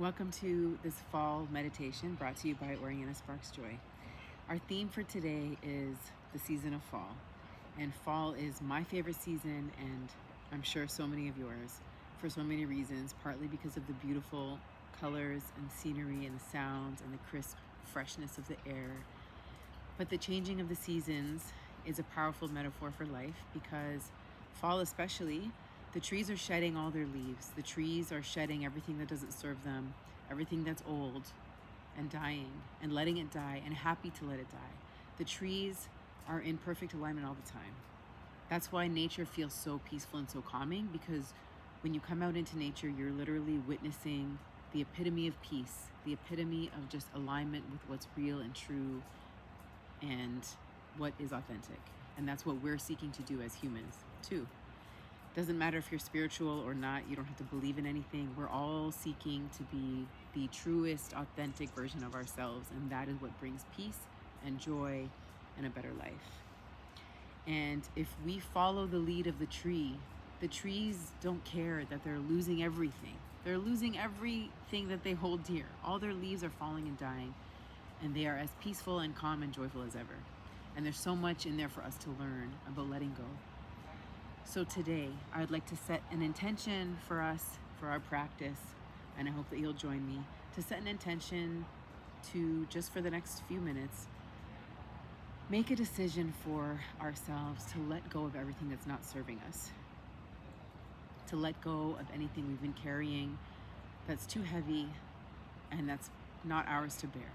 Welcome to this fall meditation brought to you by Oriana Sparks Joy. Our theme for today is the season of fall. And fall is my favorite season, and I'm sure so many of yours, for so many reasons, partly because of the beautiful colors and scenery and the sounds and the crisp freshness of the air. But the changing of the seasons is a powerful metaphor for life because fall especially, the trees are shedding all their leaves. The trees are shedding everything that doesn't serve them, everything that's old and dying and letting it die and happy to let it die. The trees are in perfect alignment all the time. That's why nature feels so peaceful and so calming, because when you come out into nature, you're literally witnessing the epitome of peace, the epitome of just alignment with what's real and true and what is authentic. And that's what we're seeking to do as humans too. Doesn't matter if you're spiritual or not, you don't have to believe in anything. We're all seeking to be the truest, authentic version of ourselves, and that is what brings peace and joy and a better life. And if we follow the lead of the trees don't care that they're losing everything. They're losing everything that they hold dear. All their leaves are falling and dying, and they are as peaceful and calm and joyful as ever. And there's so much in there for us to learn about letting go. So today, I'd like to set an intention for us, for our practice, and I hope that you'll join me, to set an intention to, just for the next few minutes, make a decision for ourselves to let go of everything that's not serving us, to let go of anything we've been carrying that's too heavy and that's not ours to bear.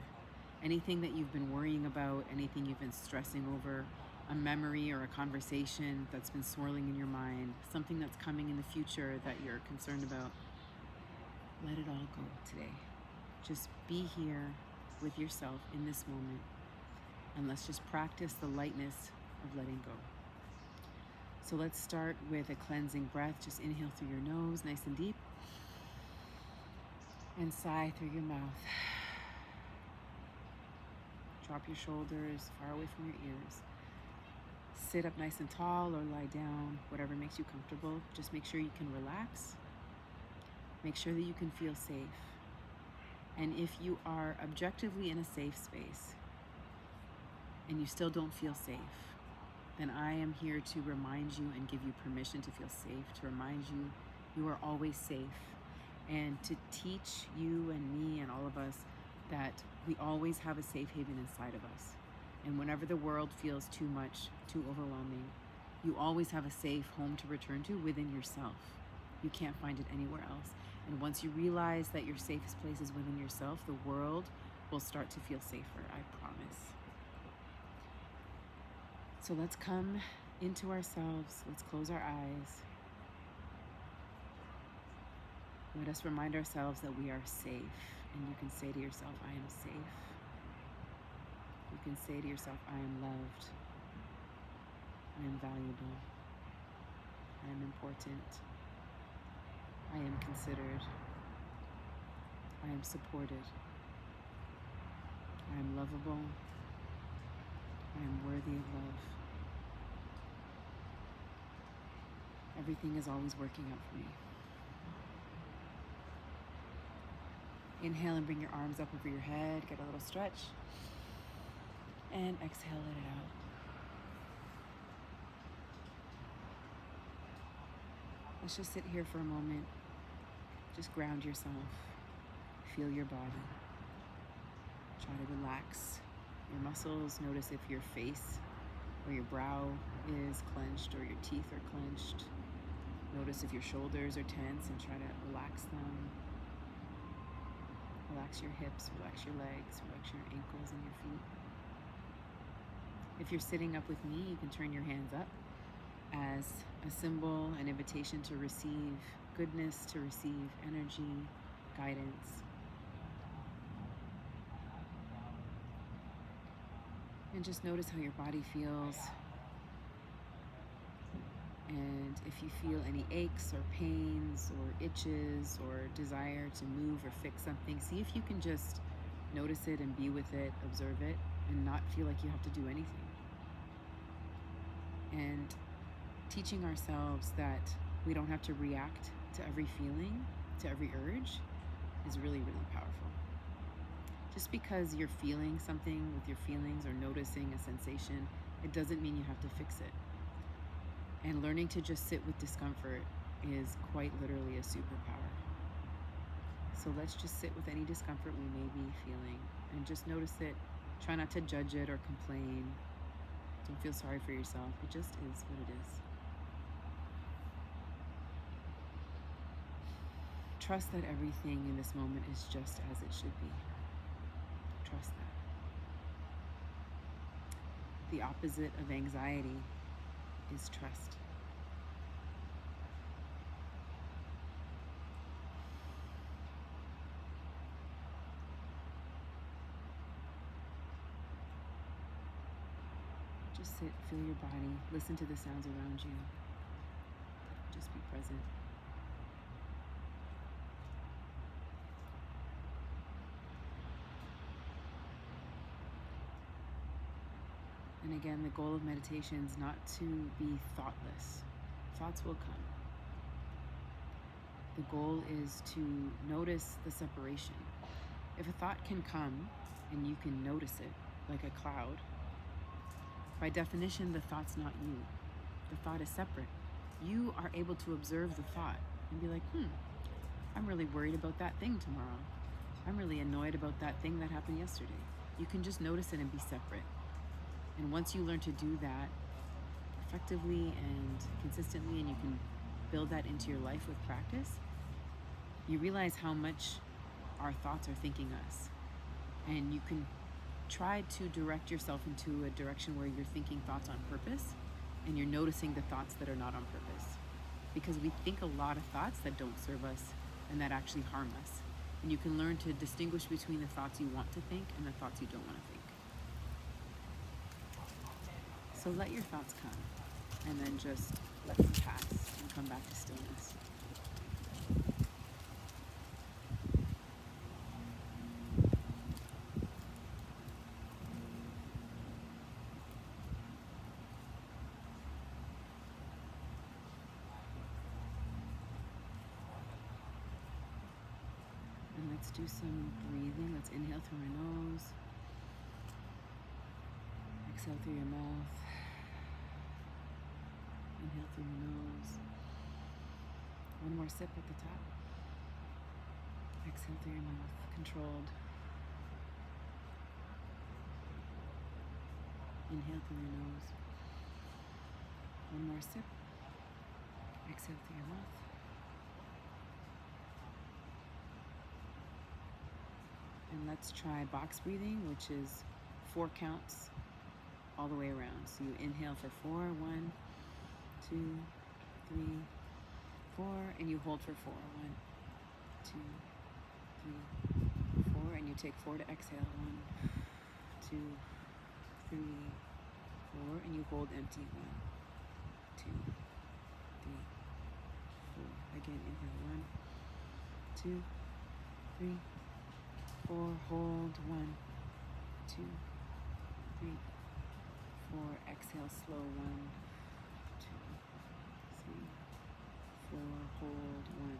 Anything that you've been worrying about, anything you've been stressing over, a memory or a conversation that's been swirling in your mind, something that's coming in the future that you're concerned about, let it all go today. Just be here with yourself in this moment, and let's just practice the lightness of letting go. So let's start with a cleansing breath. Just inhale through your nose, nice and deep, and sigh through your mouth. Drop your shoulders far away from your ears. Sit up nice and tall or lie down, whatever makes you comfortable. Just make sure you can relax. Make sure that you can feel safe. And if you are objectively in a safe space and you still don't feel safe, then I am here to remind you and give you permission to feel safe, to remind you you are always safe, and to teach you and me and all of us that we always have a safe haven inside of us. And whenever the world feels too much, too overwhelming, you always have a safe home to return to within yourself. You can't find it anywhere else. And once you realize that your safest place is within yourself, the world will start to feel safer, I promise. So let's come into ourselves. Let's close our eyes. Let us remind ourselves that we are safe. And you can say to yourself, I am safe. You can say to yourself, I am loved. I am valuable. I am important. I am considered. I am supported. I am lovable. I am worthy of love. Everything is always working out for me. Inhale and bring your arms up over your head. Get a little stretch. And exhale, let it out. Let's just sit here for a moment. Just ground yourself. Feel your body. Try to relax your muscles. Notice if your face or your brow is clenched or your teeth are clenched. Notice if your shoulders are tense and try to relax them. Relax your hips, relax your legs, relax your ankles and your feet. If you're sitting up with me, you can turn your hands up as a symbol, an invitation to receive goodness, to receive energy, guidance. And just notice how your body feels. And if you feel any aches or pains or itches or desire to move or fix something, see if you can just notice it and be with it, observe it, and not feel like you have to do anything. And teaching ourselves that we don't have to react to every feeling, to every urge, is really, really powerful. Just because you're feeling something with your feelings or noticing a sensation, it doesn't mean you have to fix it. And learning to just sit with discomfort is quite literally a superpower. So let's just sit with any discomfort we may be feeling and just notice it. Try not to judge it or complain. Don't feel sorry for yourself. It just is what it is. Trust that everything in this moment is just as it should be. Trust that. The opposite of anxiety is trust. Just sit, feel your body, listen to the sounds around you. Just be present. And again, the goal of meditation is not to be thoughtless. Thoughts will come. The goal is to notice the separation. If a thought can come and you can notice it like a cloud, by definition, the thought's not you. The thought is separate. You are able to observe the thought and be like, I'm really worried about that thing tomorrow. I'm really annoyed about that thing that happened yesterday. You can just notice it and be separate. And once you learn to do that effectively and consistently, and you can build that into your life with practice, you realize how much our thoughts are thinking us. And you can try to direct yourself into a direction where you're thinking thoughts on purpose and you're noticing the thoughts that are not on purpose. Because we think a lot of thoughts that don't serve us and that actually harm us. And you can learn to distinguish between the thoughts you want to think and the thoughts you don't want to think. So let your thoughts come and then just let them pass and come back to stillness. And let's do some breathing. Let's inhale through our nose. Exhale through your mouth. Inhale through your nose. One more sip at the top. Exhale through your mouth. Controlled. Inhale through your nose. One more sip. Exhale through your mouth. And let's try box breathing, which is 4 counts all the way around. So you inhale for 4, 1, 2, 3, 4, and you hold for 4, 1, 2, 3, 4, and you take 4 to exhale, 1, 2, 3, 4, and you hold empty, 1, 2, 3, 4. Again, inhale, 1, 2, 3, 4, hold, 1, 2, 3, 4, exhale, slow, 1, 2, 3, 4, hold, 1,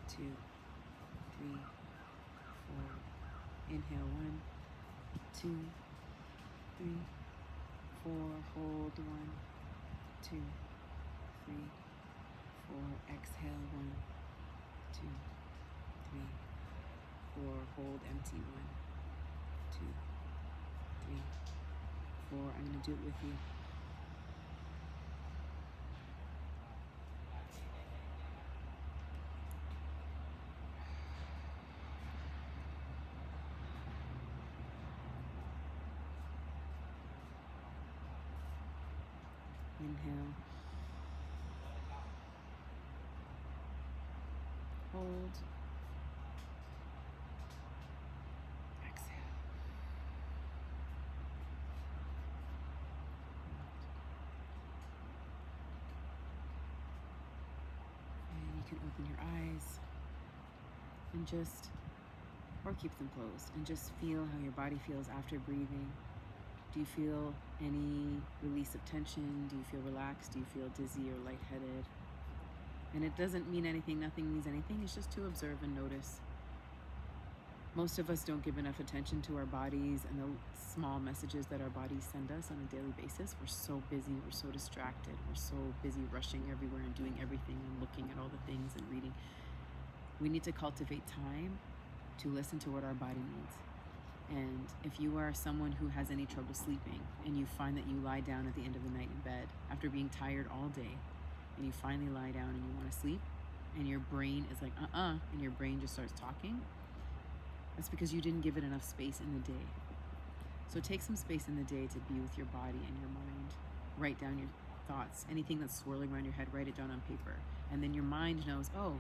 2, 3, 4, inhale, 1, 2, 3, 4, hold, 1, 2, 3, 4, exhale, 1, 2, 3, 4, hold, empty, 1, 2, 3, 4. I'm going to do it with you. Inhale. Hold. Exhale. And you can open your eyes and just, or keep them closed, and just feel how your body feels after breathing. Do you feel any release of tension? Do you feel relaxed? Do you feel dizzy or lightheaded? And it doesn't mean anything, nothing means anything. It's just to observe and notice Most of us don't give enough attention to our bodies and the small messages that our bodies send us on a daily basis. We're so busy, we're so distracted, we're so busy rushing everywhere and doing everything and looking at all the things and reading. We need to cultivate time to listen to what our body needs. And if you are someone who has any trouble sleeping and you find that you lie down at the end of the night in bed after being tired all day, and you finally lie down and you want to sleep, and your brain is like, and your brain just starts talking, that's because you didn't give it enough space in the day. So take some space in the day to be with your body and your mind. Write down your thoughts, anything that's swirling around your head, write it down on paper. And then your mind knows, oh,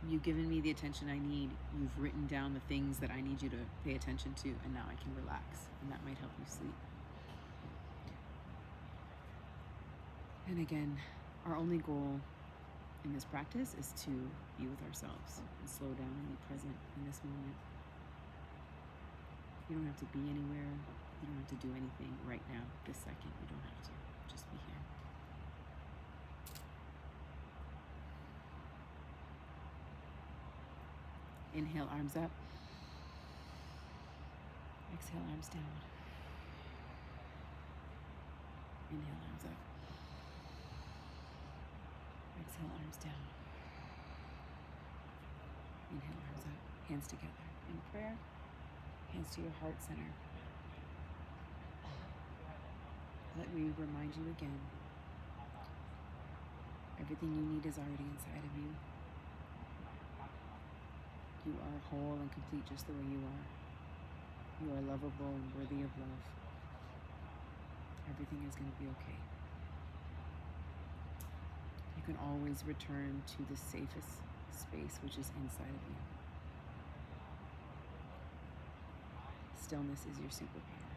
you've given me the attention I need. You've written down the things that I need you to pay attention to, and now I can relax, and that might help you sleep. And again, our only goal in this practice is to be with ourselves and slow down and be present in this moment. You don't have to be anywhere. You don't have to do anything right now, this second. You don't have to. Just be here. Inhale, arms up. Exhale, arms down. Inhale, arms up. Exhale, arms down. Inhale, arms up. Hands together. In prayer, hands to your heart center. Let me remind you again, everything you need is already inside of you. You are whole and complete just the way you are. You are lovable and worthy of love. Everything is going to be okay. You can always return to the safest space, which is inside of you. Stillness is your superpower.